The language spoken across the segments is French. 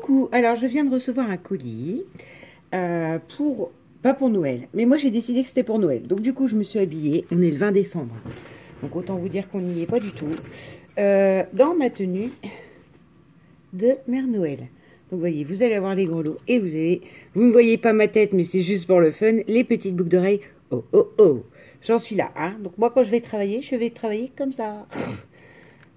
Coucou, alors je viens de recevoir un colis pas pour Noël, mais moi j'ai décidé que c'était pour Noël. Donc du coup je me suis habillée, on est le 20 décembre. Donc autant vous dire qu'on n'y est pas du tout. Dans ma tenue de Mère Noël. Donc vous voyez, vous allez avoir les gros lots et vous ne voyez pas ma tête, mais c'est juste pour le fun, les petites boucles d'oreilles. Oh oh oh, j'en suis là. Hein. Donc moi quand je vais travailler comme ça.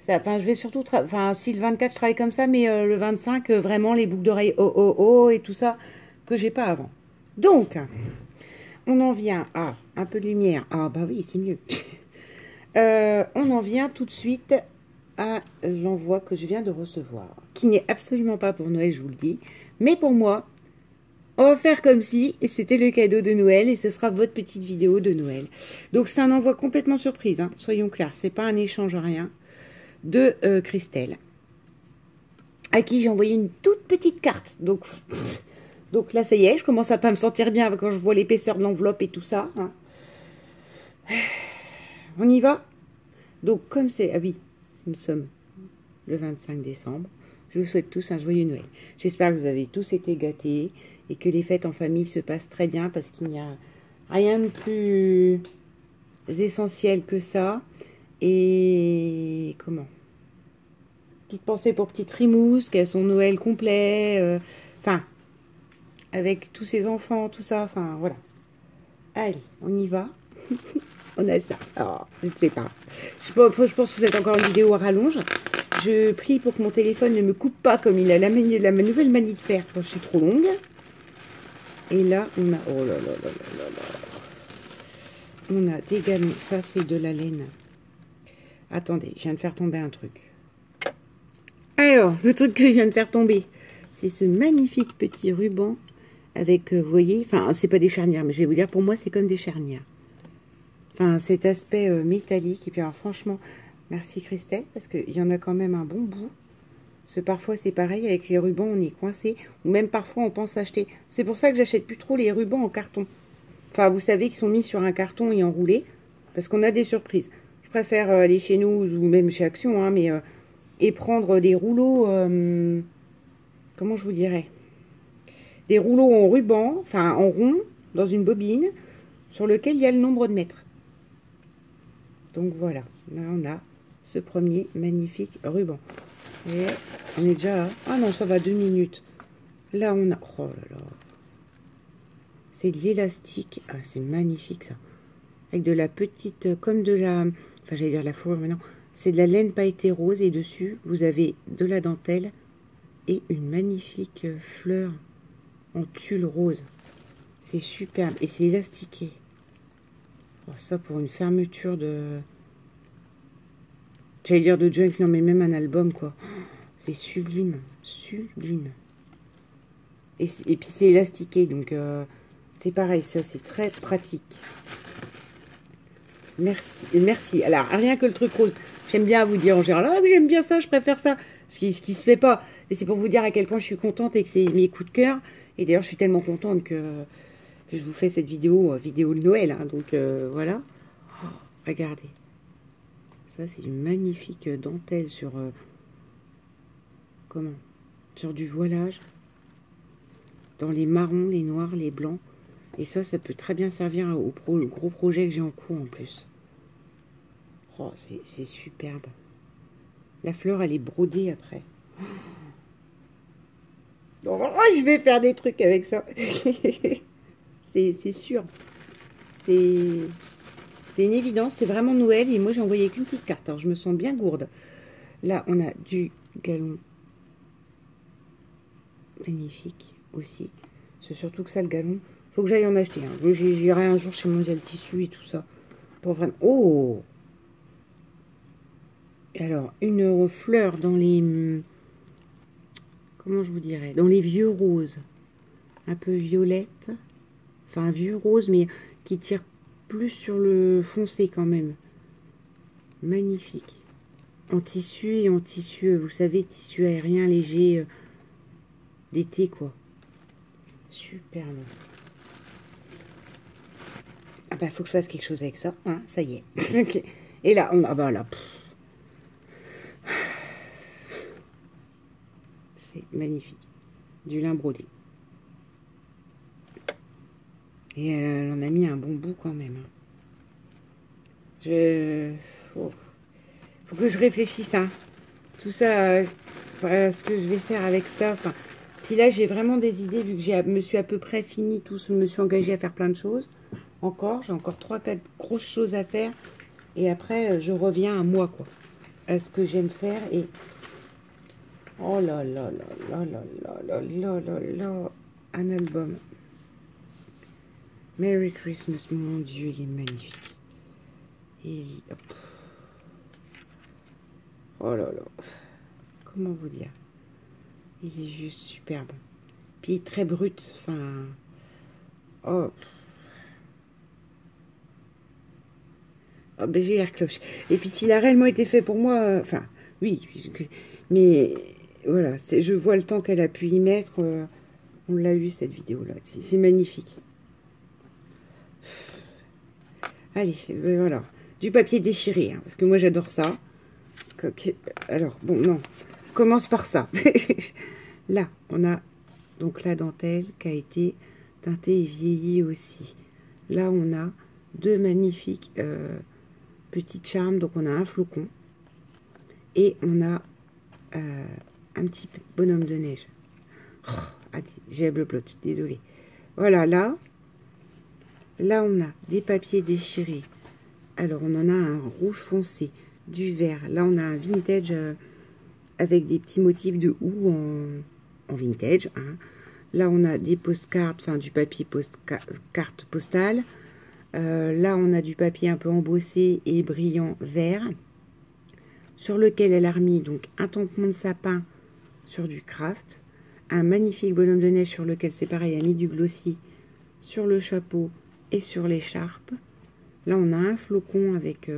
Enfin, je vais surtout, enfin, si le 24 je travaille comme ça, mais le 25, vraiment les boucles d'oreilles oh oh oh et tout ça que j'ai pas avant. Donc, on en vient à un peu de lumière. Ah bah oui, c'est mieux. On en vient tout de suite à l'envoi que je viens de recevoir, qui n'est absolument pas pour Noël, je vous le dis, mais pour moi. On va faire comme si c'était le cadeau de Noël et ce sera votre petite vidéo de Noël. Donc c'est un envoi complètement surprise, hein, soyons clairs, c'est pas un échange, rien. De Christelle, à qui j'ai envoyé une toute petite carte. Donc là, ça y est, je commence à pas me sentir bien quand je vois l'épaisseur de l'enveloppe et tout ça. Hein. On y va. Donc, comme c'est... Ah oui, nous sommes le 25 décembre. Je vous souhaite tous un joyeux Noël. J'espère que vous avez tous été gâtés et que les fêtes en famille se passent très bien parce qu'il n'y a rien de plus essentiel que ça. Et comment? Petite pensée pour petite Frimousse, qui a son Noël complet, enfin, avec tous ses enfants, tout ça, enfin, voilà. Allez, on y va. On a ça. Oh, je ne sais pas. Je pense que vous êtes encore une vidéo à rallonge. Je prie pour que mon téléphone ne me coupe pas comme il a la nouvelle manie de faire quand je suis trop longue. Et là, on a... Oh là là là là là là. On a des galons. Ça, c'est de la laine. Attendez, je viens de faire tomber un truc. Alors, le truc que je viens de faire tomber, c'est ce magnifique petit ruban avec, vous voyez, enfin, c'est pas des charnières, mais je vais vous dire, pour moi, c'est comme des charnières. Enfin, cet aspect métallique. Et puis, alors, franchement, merci Christelle, parce qu'il y en a quand même un bon bout. Parce que parfois, c'est pareil, avec les rubans, on est coincé. Ou même parfois, on pense acheter. C'est pour ça que j'achète plus trop les rubans en carton. Enfin, vous savez qu'ils sont mis sur un carton et enroulés, parce qu'on a des surprises. Je préfère aller chez nous, ou même chez Action, hein, mais... et prendre des rouleaux, comment je vous dirais, des rouleaux en ruban, enfin en rond, dans une bobine, sur lequel il y a le nombre de mètres. Donc voilà, là on a ce premier magnifique ruban. Et on est déjà à... Ah non, ça va 2 minutes. Là on a... Oh là là. C'est de l'élastique. Ah, c'est magnifique ça. Avec de la petite... Comme de la... Enfin, j'allais dire la fourrure, mais non. C'est de la laine pailletée rose et dessus, vous avez de la dentelle et une magnifique fleur en tulle rose. C'est superbe et c'est élastiqué. Oh, ça pour une fermeture de... J'allais dire de junk, non mais même un album quoi. C'est sublime, sublime. Et puis c'est élastiqué, donc c'est pareil, ça c'est très pratique. Merci, merci. Alors, rien que le truc rose, j'aime bien vous dire en général, ah, j'aime bien ça, je préfère ça. Ce qui se fait pas. Et c'est pour vous dire à quel point je suis contente et que c'est mes coups de cœur. Et d'ailleurs, je suis tellement contente que je vous fais cette vidéo de Noël. Hein, donc, voilà. Oh, regardez. Ça, c'est une magnifique dentelle sur... comment? Sur du voilage. Dans les marrons, les noirs, les blancs. Et ça peut très bien servir au gros projet que j'ai en cours en plus. Oh, c'est superbe. La fleur, elle est brodée après. Oh, je vais faire des trucs avec ça. C'est sûr. C'est une évidence. C'est vraiment Noël. Et moi, j'ai envoyé qu'une petite carte. Alors, je me sens bien gourde. Là, on a du galon. Magnifique aussi. C'est surtout que ça, le galon. Faut que j'aille en acheter. Hein. J'irai un jour chez Mondial Tissu et tout ça. Pour vraiment... Oh! Alors, une fleur dans les... Comment je vous dirais? Dans les vieux roses. Un peu violette. Enfin, un vieux rose, mais qui tire plus sur le foncé quand même. Magnifique. En tissu et en tissu, vous savez, tissu aérien léger d'été, quoi. Superbe. Ah bah, faut que je fasse quelque chose avec ça, hein, ça y est. Okay. Et là, on a, bah là, c'est magnifique. du lin brodé. Et elle en a mis un bon bout quand même. Oh. Faut que je réfléchisse, hein. Tout ça, ce que je vais faire avec ça. Enfin, puis là, j'ai vraiment des idées, vu que je me suis à peu près fini tout, je me suis engagée à faire plein de choses. J'ai encore 3-4 grosses choses à faire. Et après, je reviens à moi, quoi. À ce que j'aime faire. Et oh là là là là là là là là là là. Un album. Merry Christmas, mon Dieu, il est magnifique. Et hop. Oh là là. Comment vous dire? Il est juste superbe. Puis très brut. Enfin. Oh. Oh ben j'ai l'air cloche. Et puis s'il a réellement été fait pour moi, enfin, oui, mais voilà, je vois le temps qu'elle a pu y mettre. On l'a eu cette vidéo-là. C'est magnifique. Allez, ben voilà. Du papier déchiré, hein, parce que moi j'adore ça. Alors, bon, non. On commence par ça. Là, on a donc la dentelle qui a été teintée et vieillie aussi. Là, on a deux magnifiques petites charmes. Donc, on a un flocon. Et on a un petit bonhomme de neige. Oh, j'ai le bleu, désolé. Voilà, là, on a des papiers déchirés. Alors, on en a un rouge foncé, du vert. Là, on a un vintage avec des petits motifs de houx en vintage. Hein. Là, on a des postcards, enfin du papier carte postale. Là, on a du papier un peu embossé et brillant vert, sur lequel elle a remis donc un tampon de sapin sur du craft, un magnifique bonhomme de neige sur lequel c'est pareil, elle a mis du glossy sur le chapeau et sur l'écharpe. Là, on a un flocon avec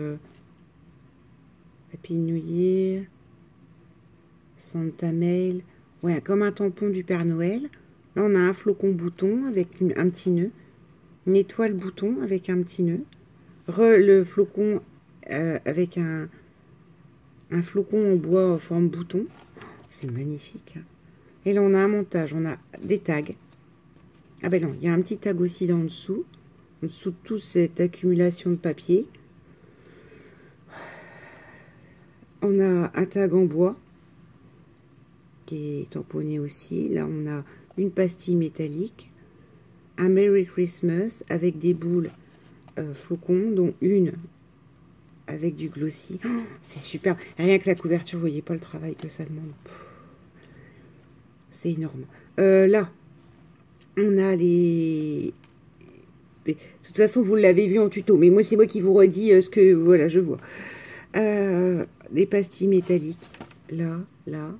Happy New Year, Santa Mail, ouais, comme un tampon du Père Noël. Là, on a un flocon bouton avec un petit nœud, une étoile bouton avec un petit nœud, le flocon avec un flocon en bois en forme bouton. C'est magnifique. Hein. Et là, on a un montage, on a des tags. Ah ben non, il y a un petit tag aussi là en dessous de toute cette accumulation de papier. On a un tag en bois qui est tamponné aussi. Là, on a une pastille métallique, un Merry Christmas avec des boules flocons, dont une avec du glossy. Oh, c'est super. Rien que la couverture, vous voyez pas le travail que ça demande. C'est énorme. Là, on a les... De toute façon, vous l'avez vu en tuto, mais moi, c'est moi qui vous redis ce que... Voilà, je vois. Des pastilles métalliques. Là, là.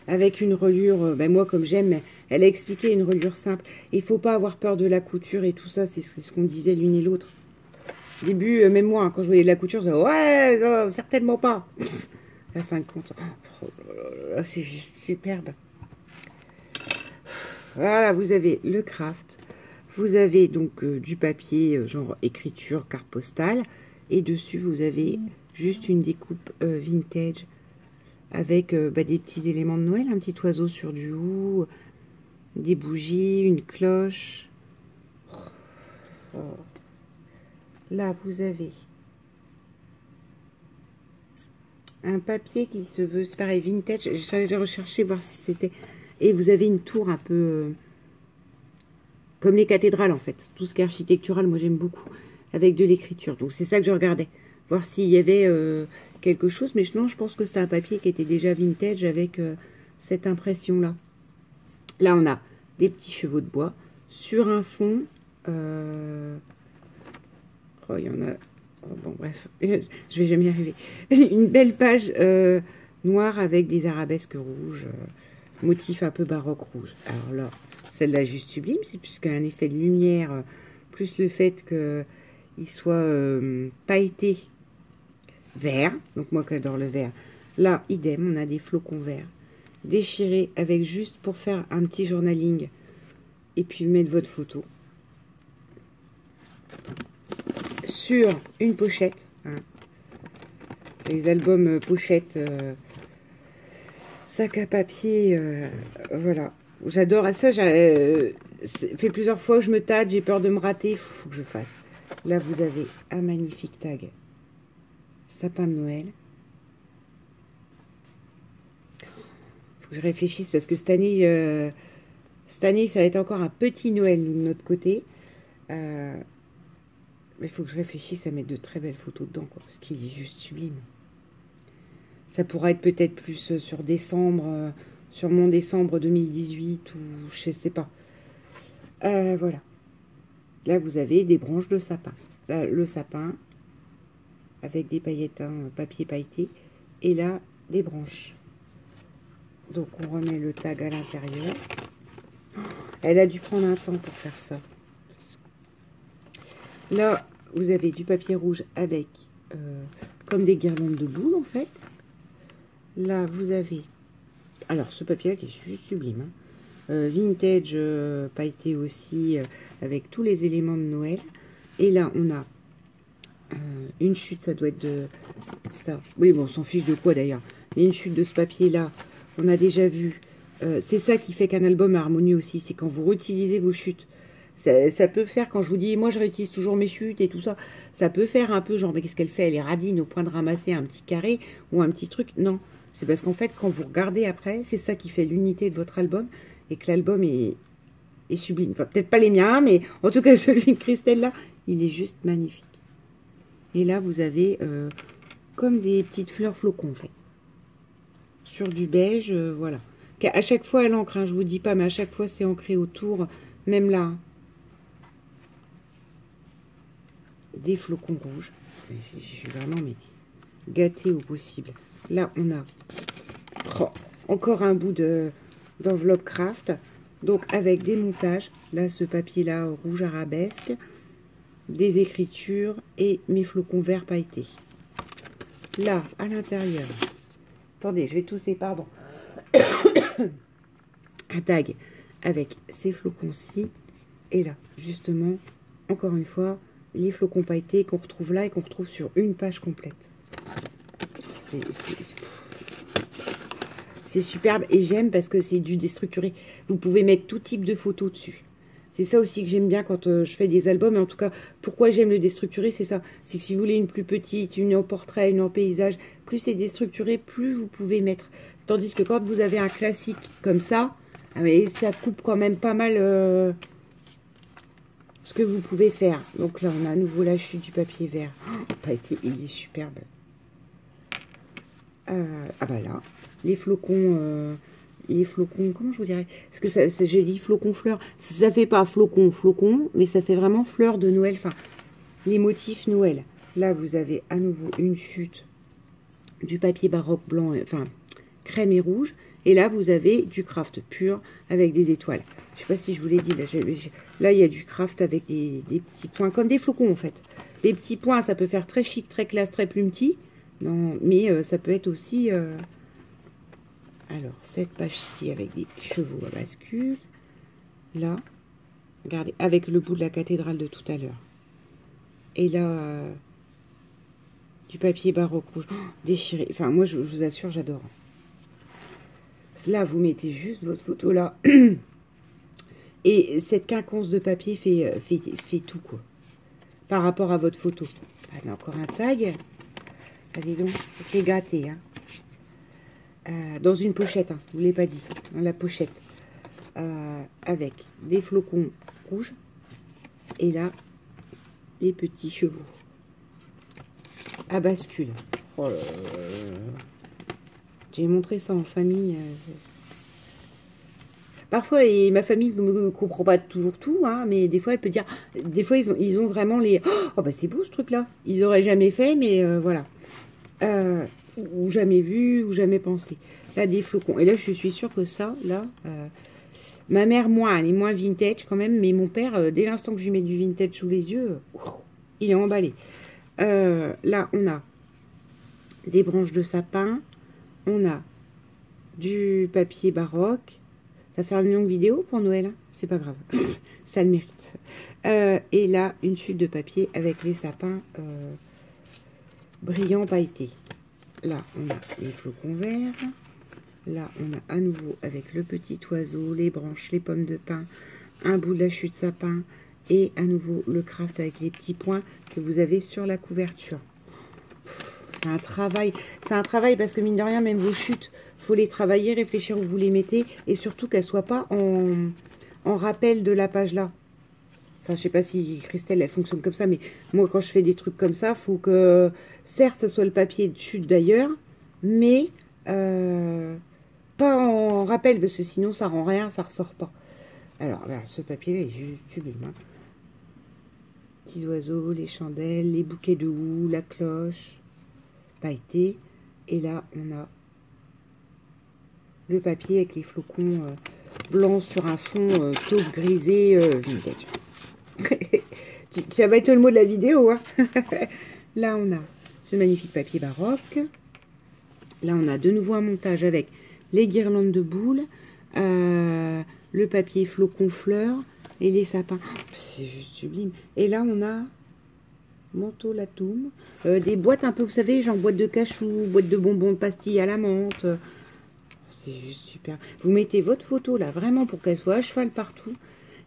Avec une reliure, ben moi, comme j'aime, elle a expliqué une reliure simple. Il ne faut pas avoir peur de la couture et tout ça, c'est ce qu'on disait l'une et l'autre. Au début, même moi, hein, quand je voyais la couture, je disais, ouais, non, certainement pas. À la fin de compte, c'est juste superbe. Voilà, vous avez le craft. Vous avez donc du papier, genre écriture, carte postale. Et dessus, vous avez juste une découpe vintage avec des petits éléments de Noël. Un petit oiseau sur du houx, des bougies, une cloche. Oh. Là, vous avez un papier qui se veut, c'est pareil, vintage. J'ai recherché voir si c'était... Et vous avez une tour un peu... comme les cathédrales, en fait. Tout ce qui est architectural, moi, j'aime beaucoup. Avec de l'écriture. Donc, c'est ça que je regardais. Voir s'il y avait quelque chose. Mais non, je pense que c'est un papier qui était déjà vintage avec cette impression-là. Là, on a des petits chevaux de bois. Sur un fond... oh, il y en a... Oh, bon, bref, je vais jamais y arriver. Une belle page noire avec des arabesques rouges, motif un peu baroque rouge. Alors là, celle-là juste sublime, c'est puisqu'un effet de lumière, plus le fait qu'il soit pailleté vert. Donc moi qui adore le vert. Là, idem, on a des flocons verts déchirés avec juste pour faire un petit journaling et puis mettre votre photo. Sur une pochette, hein. Les albums pochettes sac à papier, voilà. J'adore ça. Ça fait plusieurs fois que je me tâte, j'ai peur de me rater, faut que je fasse. Là, vous avez un magnifique tag. Sapin de Noël. Faut que je réfléchisse parce que cette année, ça va être encore un petit Noël, nous, de notre côté. Mais il faut que je réfléchisse à mettre de très belles photos dedans, quoi, parce qu'il est juste sublime. Ça pourra être peut-être plus sur décembre, sur mon décembre 2018, ou je sais pas. Voilà. Là, vous avez des branches de sapin. Là, le sapin, avec des paillettes, papier pailleté. Et là, des branches. Donc, on remet le tag à l'intérieur. Elle a dû prendre un temps pour faire ça. Là, vous avez du papier rouge avec, comme des guirlandes de boules, en fait. Là, vous avez... Alors, ce papier-là qui est juste sublime. Vintage, pailleté aussi, avec tous les éléments de Noël. Et là, on a une chute, ça doit être de ça. Oui, bon, on s'en fiche de quoi, d'ailleurs. Mais une chute de ce papier-là, on a déjà vu. C'est ça qui fait qu'un album est harmonieux aussi. C'est quand vous réutilisez vos chutes. Ça peut faire, quand je vous dis, moi je réutilise toujours mes chutes et tout ça, ça peut faire un peu genre, mais qu'est-ce qu'elle fait? Elle est radine au point de ramasser un petit carré ou un petit truc. Non, c'est parce qu'en fait, quand vous regardez après, c'est ça qui fait l'unité de votre album et que l'album est sublime. Enfin, peut-être pas les miens, mais en tout cas celui de Christelle là, il est juste magnifique. Et là, vous avez comme des petites fleurs flocons en fait. Sur du beige, voilà. À chaque fois, elle encre, hein, je vous dis pas, mais à chaque fois, c'est ancré autour, même là. Des flocons rouges. Je suis vraiment mais gâtée au possible. Là, on a encore un bout d'enveloppe craft. Donc, avec des montages. Là, ce papier-là, rouge arabesque. Des écritures et mes flocons verts pailletés. Là, à l'intérieur. Attendez, je vais tousser, pardon. Un tag avec ces flocons-ci. Et là, justement, encore une fois, les flocons pailletés qu'on retrouve là et qu'on retrouve sur une page complète. C'est superbe et j'aime parce que c'est du déstructuré. Vous pouvez mettre tout type de photos dessus. C'est ça aussi que j'aime bien quand je fais des albums. Et en tout cas, pourquoi j'aime le déstructuré, c'est ça. C'est que si vous voulez une plus petite, une en portrait, une en paysage, plus c'est déstructuré, plus vous pouvez mettre. Tandis que quand vous avez un classique comme ça, ça coupe quand même pas mal... ce que vous pouvez faire. Donc là, on a à nouveau la chute du papier vert. Oh, pailleté, il est superbe. Ah bah là, les flocons, comment je vous dirais? Parce que j'ai dit flocons fleurs. Ça fait pas flocon, mais ça fait vraiment fleurs de Noël. Enfin, les motifs Noël. Là, vous avez à nouveau une chute du papier baroque blanc, enfin, crème et rouge. Et là, vous avez du craft pur avec des étoiles. Je sais pas si je vous l'ai dit. Là, il y a du craft avec des petits points, comme des flocons en fait. Des petits points, ça peut faire très chic, très classe, très plumetis. Non, mais ça peut être aussi... Alors, cette page-ci avec des chevaux à bascule. Là, regardez, avec le bout de la cathédrale de tout à l'heure. Et là, du papier baroque rouge. Oh, déchiré. Enfin, moi, je vous assure, j'adore. Là, vous mettez juste votre photo là. Et cette quinconce de papier fait tout, quoi. Par rapport à votre photo. Ah, mais encore un tag. Ah, dis donc, c'est gâté, hein. Dans une pochette, hein, je ne vous l'ai pas dit. Dans la pochette. Avec des flocons rouges. Et là, les petits chevaux. À bascule. Oh là là. J'ai montré ça en famille. Parfois, ma famille ne comprend pas toujours tout, hein, mais des fois, elle peut dire... Des fois, ils ont vraiment les... Oh, bah c'est beau, ce truc-là. Ils n'auraient jamais fait, mais voilà. Ou jamais vu, ou jamais pensé. Là, des flocons. Et là, je suis sûre que ça, là... ma mère, moins, elle est moins vintage quand même, mais mon père, dès l'instant que je lui mets du vintage sous les yeux, il est emballé. Là, on a des branches de sapin. On a du papier baroque. Ça fait une longue vidéo pour Noël, hein, c'est pas grave. Ça le mérite. Et là, une chute de papier avec les sapins brillants pailletés. Là, on a les flocons verts. Là, on a à nouveau avec le petit oiseau, les branches, les pommes de pin, un bout de la chute sapin et à nouveau le craft avec les petits points que vous avez sur la couverture. C'est un travail parce que mine de rien, même vos chutes, faut les travailler, réfléchir où vous les mettez et surtout qu'elles ne soient pas en rappel de la page là. Enfin, je sais pas si Christelle, elle fonctionne comme ça, mais moi, quand je fais des trucs comme ça, faut que, certes, ce soit le papier de chute d'ailleurs, mais pas en rappel, parce que sinon, ça rend rien, ça ressort pas. Alors, voilà, ce papier-là est juste sublime. Hein. Petits oiseaux, les chandelles, les bouquets de houx, la cloche, pailleté. Et là, on a le papier avec les flocons blancs sur un fond taupe grisé vintage. Ça va être le mot de la vidéo. Hein. Là, on a ce magnifique papier baroque. Là, on a de nouveau un montage avec les guirlandes de boules, le papier flocon fleurs et les sapins. C'est juste sublime. Et là, on a manteau latoum, des boîtes un peu, vous savez, genre boîte de cachou, boîte de bonbons de pastilles à la menthe. C'est juste super. Vous mettez votre photo là, vraiment pour qu'elle soit à cheval partout.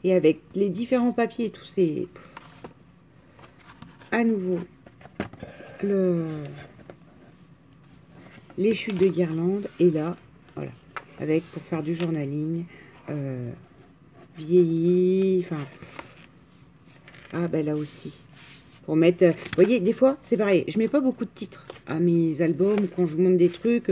Et avec les différents papiers et tout, c'est à nouveau les chutes de guirlandes. Et là, voilà, avec pour faire du journaling, vieilli, enfin, ah ben là aussi. Pour mettre, vous voyez, des fois, c'est pareil, je mets pas beaucoup de titres à mes albums, quand je vous montre des trucs,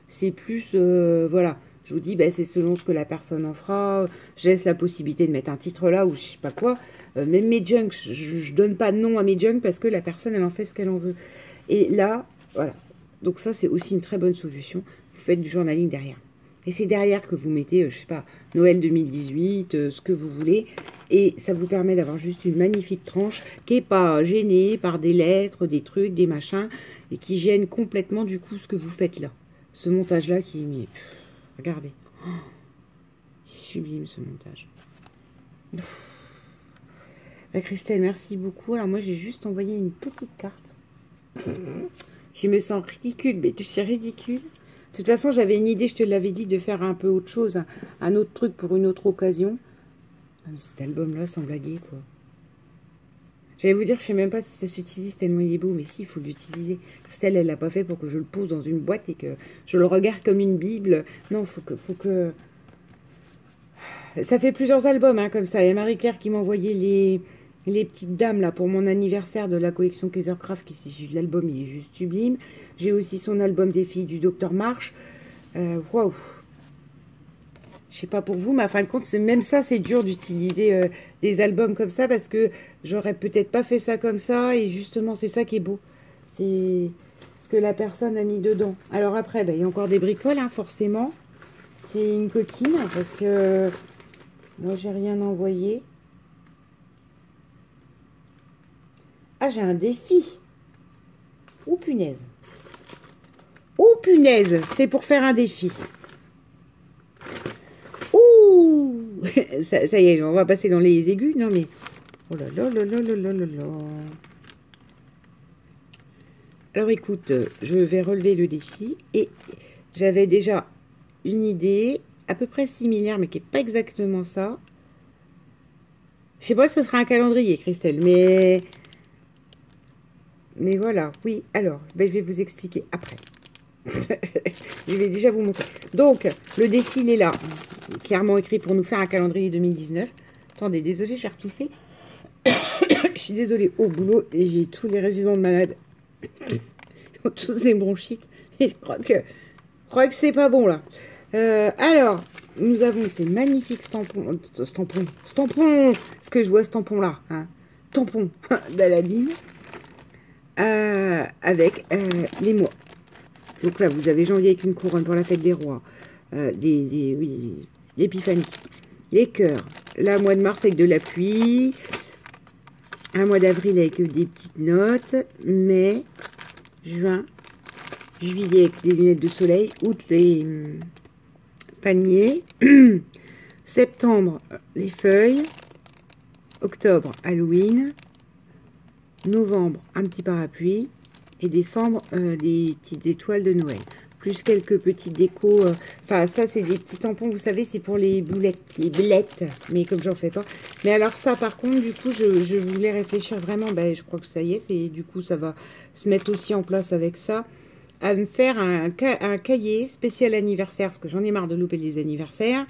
c'est plus, voilà. Je vous dis, ben, c'est selon ce que la personne en fera. Je laisse la possibilité de mettre un titre là ou je sais pas quoi. Même mes junks, je donne pas de nom à mes junks parce que la personne, elle en fait ce qu'elle en veut. Et là, voilà. Donc ça, c'est aussi une très bonne solution. Vous faites du journaling derrière. Et c'est derrière que vous mettez, je sais pas, Noël 2018, ce que vous voulez. Et ça vous permet d'avoir juste une magnifique tranche qui n'est pas gênée par des lettres, des trucs, des machins. Et qui gêne complètement du coup ce que vous faites là. Ce montage-là qui est... Regardez. Oh, c'est sublime ce montage. Christelle, merci beaucoup. Alors moi, j'ai juste envoyé une petite carte. Je me sens ridicule, mais c'est ridicule. De toute façon, j'avais une idée, je te l'avais dit, de faire un peu autre chose, un autre truc pour une autre occasion. Ah, mais cet album-là, sans blaguer, quoi. J'allais vous dire, je sais même pas si ça s'utilise tellement il est beau, mais si, il faut l'utiliser. Christelle, elle l'a pas fait pour que je le pose dans une boîte et que je le regarde comme une Bible. Non, faut que... Ça fait plusieurs albums, hein, comme ça. Il y a Marie-Claire qui m'a envoyé les petites dames, là, pour mon anniversaire de la collection Kaisercraft, qui est l'album, il est juste sublime. J'ai aussi son album des filles du Docteur March. Waouh! Je sais pas pour vous, mais à fin de compte, même ça, c'est dur d'utiliser des albums comme ça parce que j'aurais peut-être pas fait ça comme ça. Et justement, c'est ça qui est beau. C'est ce que la personne a mis dedans. Alors après, ben, il y a encore des bricoles, hein, forcément. C'est une coquine parce que moi, j'ai rien envoyé. Ah, j'ai un défi. Oh, punaise. Oh, punaise. C'est pour faire un défi. Ça y est, on va passer dans les aigus. Non, mais... Oh là là là là là là là là. Alors, écoute, je vais relever le défi. Et j'avais déjà une idée à peu près similaire, mais qui n'est pas exactement ça. Je sais pas si ce sera un calendrier, Christelle, mais... Mais voilà, oui. Alors, ben, je vais vous expliquer après. Je vais déjà vous montrer. Donc, le défi, il est là. Clairement écrit pour nous faire un calendrier 2019. Attendez, désolé, je vais retousser. Je suis désolée, au boulot, et j'ai tous les résidents de malades. Ils ont tous des bronchites. Et je crois que c'est pas bon, là. Alors, nous avons ces magnifiques stampons. Est-ce que je vois ce tampon-là, hein, tampon d'Aladine. Avec les mois. Donc là, vous avez janvier avec une couronne pour la fête des rois. Oui, l'épiphanie. Les cœurs. Là, mois de mars avec de la pluie. Un mois d'avril avec des petites notes. Mai, juin, juillet avec des lunettes de soleil. Août, les palmiers. Septembre, les feuilles. Octobre, Halloween. Novembre, un petit parapluie. Et décembre, des petites étoiles de Noël. plus quelques petites décos. Enfin, ça, c'est des petits tampons, vous savez, c'est pour les boulettes, mais comme j'en fais pas. Mais alors ça, par contre, du coup, je voulais réfléchir vraiment, ben, je crois que ça y est, du coup, ça va se mettre aussi en place avec ça, à me faire un cahier spécial anniversaire, parce que j'en ai marre de louper les anniversaires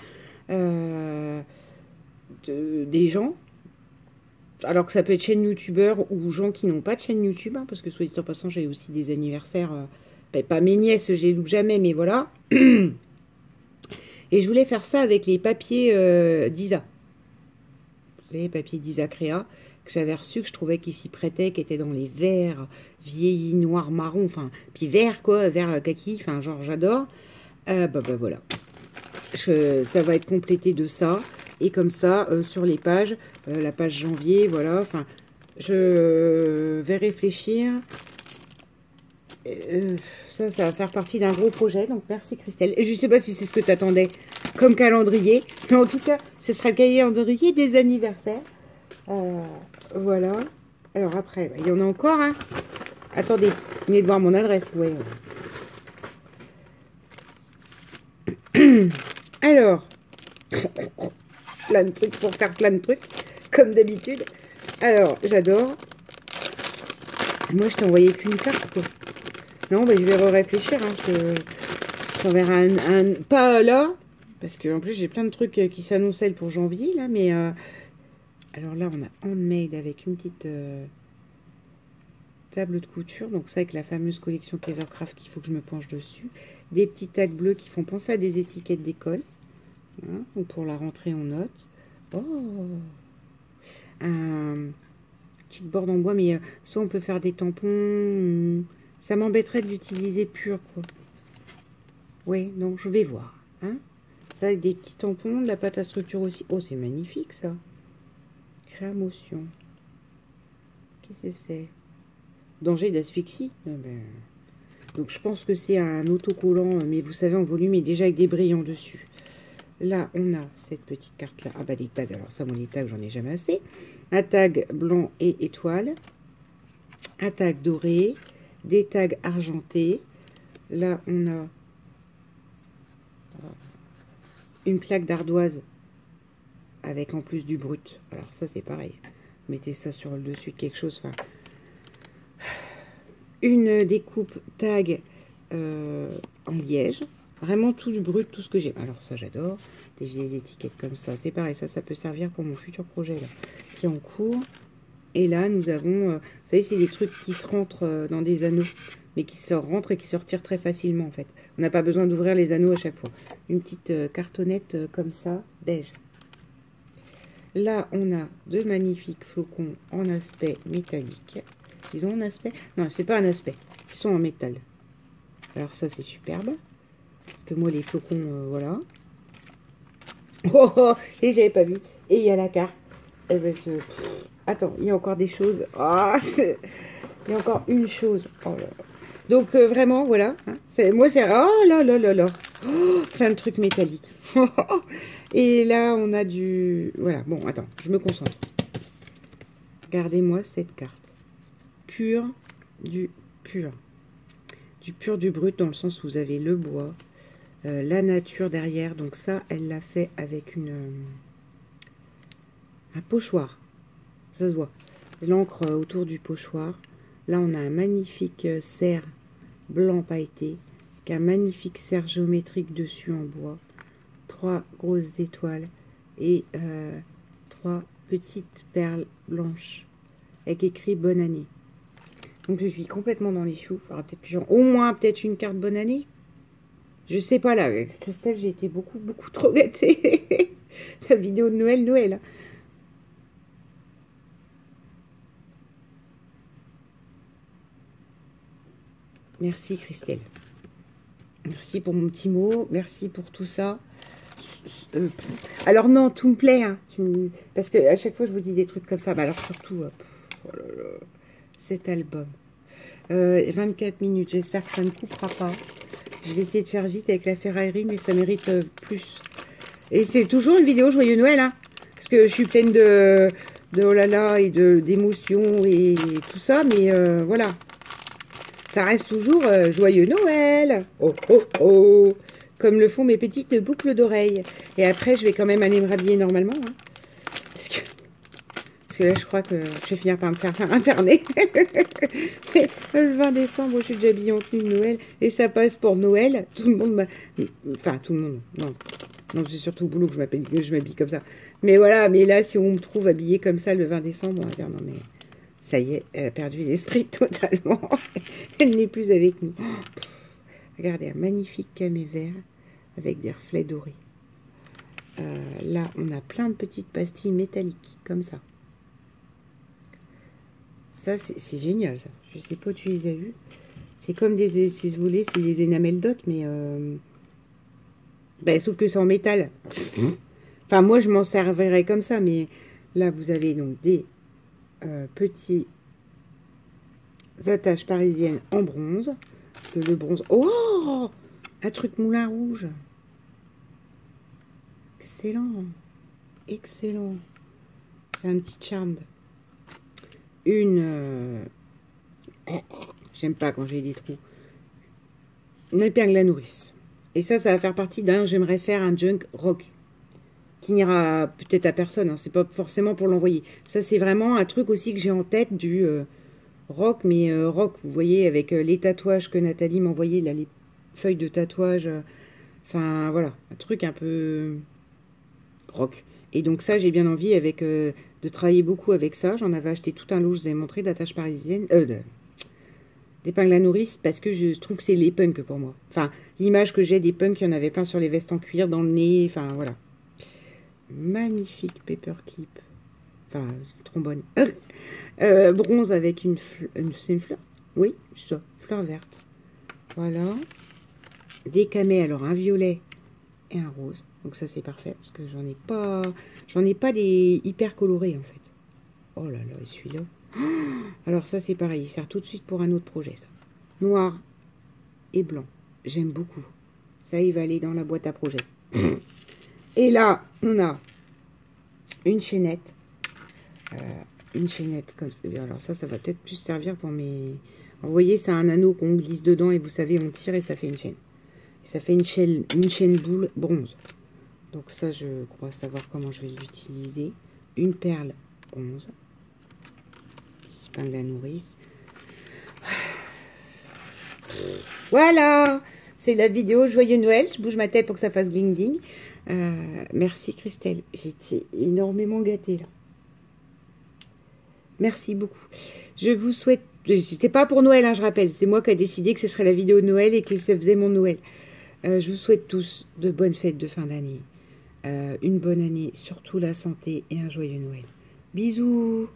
des gens. Alors que ça peut être chaîne youtubeur ou gens qui n'ont pas de chaîne YouTube, hein, parce que soit dit en passant, j'ai aussi des anniversaires, ben, pas mes nièces, je les loupe jamais, mais voilà. Et je voulais faire ça avec les papiers d'Isa. Vous savez, les papiers d'Isa Créa, que j'avais reçus, que je trouvais qu'ils s'y prêtaient, qui étaient dans les verts, vieillis, noirs, marron, enfin, puis vert, quoi, vert kaki, enfin, genre, j'adore. Bah voilà. Ça va être complété de ça. Et comme ça, sur les pages, la page janvier, voilà, enfin, je vais réfléchir. Ça va faire partie d'un gros projet, donc merci Christelle. Et je ne sais pas si c'est ce que tu attendais comme calendrier, mais en tout cas, ce sera le calendrier des anniversaires. Voilà. Alors après, il y en a encore, hein. Attendez, vous venez de voir mon adresse, ouais. Alors... plein de trucs pour faire plein de trucs, comme d'habitude. Alors, j'adore. Moi, je t'envoyais qu'une carte, quoi. Non, mais je vais réfléchir. Hein. Je t'enverrai pas là, parce que en plus, j'ai plein de trucs qui s'annonçaient pour janvier, là. Mais, alors là, on a handmade avec une petite table de couture. Donc ça, avec la fameuse collection Kaisercraft, qu'il faut que je me penche dessus. Des petits tags bleus qui font penser à des étiquettes d'école. Hein, ou pour la rentrée, on note. Oh, un petit board en bois, mais soit on peut faire des tampons. Ça m'embêterait de l'utiliser pur, quoi. Ouais, donc je vais voir. Hein. Ça avec des petits tampons, de la pâte à structure aussi. Oh, c'est magnifique, ça. Créamotion. Qu'est-ce que c'est? Danger d'asphyxie. Ah ben... Donc, je pense que c'est un autocollant, mais vous savez, en volume, et déjà avec des brillants dessus. Là, on a cette petite carte-là. Ah bah, des tags. Alors ça, moi, les tags, j'en ai jamais assez. Un tag blanc et étoile. Un tag doré. Des tags argentés. Là, on a une plaque d'ardoise avec en plus du brut. Alors ça, c'est pareil. Mettez ça sur le dessus de quelque chose. Enfin, une découpe tag en liège. Vraiment tout du brut, tout ce que j'ai. Alors ça, j'adore. Des vieilles étiquettes comme ça. C'est pareil, ça peut servir pour mon futur projet là, qui est en cours. Et là, nous avons... vous savez, c'est des trucs qui se rentrent dans des anneaux. Mais qui se rentrent et qui se retirent très facilement, en fait. On n'a pas besoin d'ouvrir les anneaux à chaque fois. Une petite cartonnette comme ça, beige. Là, on a deux magnifiques flocons en aspect métallique. Ils ont un aspect... Non, c'est pas un aspect. Ils sont en métal. Alors ça, c'est superbe. Parce que moi, les flocons, voilà. Oh, oh, et j'avais pas vu. Et il y a la carte. Eh ben, attends, il y a encore des choses. Oh, il y a encore une chose. Oh là là. Donc, vraiment, voilà. Hein, moi, c'est... Oh là là là là. Oh, plein de trucs métalliques. Et là, on a du... Voilà, bon, attends, je me concentre. Regardez-moi cette carte. Pur, du pur. Du pur, du brut, dans le sens où vous avez le bois, la nature derrière. Donc ça, elle l'a fait avec un pochoir. Ça se voit. L'encre autour du pochoir. Là, on a un magnifique cerf blanc pailleté, avec un magnifique cerf géométrique dessus en bois. 3 grosses étoiles et 3 petites perles blanches avec écrit bonne année. Donc je suis complètement dans les choux. Il y aura peut-être au moins peut-être une carte bonne année. Je sais pas là, avec Christelle, j'ai été beaucoup trop gâtée. Sa vidéo de Noël. Hein. Merci Christelle. Merci pour mon petit mot. Merci pour tout ça. Alors non, tout me plaît. Hein. Parce que à chaque fois, je vous dis des trucs comme ça. Mais alors surtout, oh là là, cet album. 24 minutes. J'espère que ça ne coupera pas. Je vais essayer de faire vite avec la ferraillerie, mais ça mérite plus. Et c'est toujours une vidéo Joyeux Noël. Hein. Parce que je suis pleine de oh là là et d'émotions et tout ça. Mais voilà. ça reste toujours joyeux Noël. Oh, oh, oh. Comme le font mes petites boucles d'oreilles. Et après, je vais quand même aller me rhabiller normalement. Hein, parce que là, je crois que je vais finir par me faire interner. Le 20 décembre, je suis déjà habillée en tenue de Noël. Et ça passe pour Noël. Tout le monde m'a... Enfin, tout le monde, non. Non, c'est surtout au boulot que je m'habille comme ça. Mais voilà, mais là, si on me trouve habillée comme ça le 20 décembre, on va dire non, mais ça y est, elle a perdu l'esprit totalement. Elle n'est plus avec nous. Regardez, un magnifique camé vert avec des reflets dorés. Là, on a plein de petites pastilles métalliques, comme ça. Ça, c'est génial, ça. Je sais pas où tu les as vues. C'est comme des, si vous voulez, c'est des énamels dot, mais... Ben, sauf que c'est en métal. Enfin, moi, je m'en servirais comme ça, mais là, vous avez donc des petits attaches parisiennes en bronze. Que le bronze... Oh, un truc Moulin Rouge. Excellent. Excellent. C'est un petit charme. Une... J'aime pas quand j'ai des trous. Une épingle à nourrice. Et ça va faire partie d'un... J'aimerais faire un junk rock. Qui n'ira peut-être à personne. Hein, c'est pas forcément pour l'envoyer. Ça, c'est vraiment un truc aussi que j'ai en tête du... rock, mais rock, vous voyez, avec les tatouages que Nathalie m'a envoyé, là, les feuilles de tatouage, enfin, voilà, un truc un peu rock. Et donc ça, j'ai bien envie avec de travailler beaucoup avec ça. J'en avais acheté tout un lot, je vous avais montré, d'attaches parisiennes, d'épingles à nourrice, parce que je trouve que c'est les punks pour moi. Enfin, l'image que j'ai des punks, il y en avait plein sur les vestes en cuir, dans le nez, enfin, voilà. Magnifique paperclip. Enfin, trombone. Bronze avec une c'est une fleur? Oui, c'est ça, fleur verte. Voilà. Des camés, alors un violet et un rose. Donc ça c'est parfait parce que j'en ai pas des hyper colorés en fait. Oh là là, et celui-là. Alors ça c'est pareil, il sert tout de suite pour un autre projet ça. Noir et blanc, j'aime beaucoup. Ça il va aller dans la boîte à projet. Et là, on a une chaînette. Une chaînette comme ça. Alors ça va peut-être plus servir pour mes... Alors, vous voyez, c'est un anneau qu'on glisse dedans et vous savez, on tire et ça fait une chaîne. Et ça fait une chaîne boule bronze. Donc ça, je crois savoir comment je vais l'utiliser. Une perle bronze. Épingle à nourrice. Voilà, c'est la vidéo Joyeux Noël. Je bouge ma tête pour que ça fasse gling gling. Merci Christelle, j'étais énormément gâtée là. Merci beaucoup. Je vous souhaite... C'était pas pour Noël, hein, je rappelle. C'est moi qui ai décidé que ce serait la vidéo de Noël et que ça faisait mon Noël. Je vous souhaite tous de bonnes fêtes de fin d'année. Une bonne année, surtout la santé et un joyeux Noël. Bisous!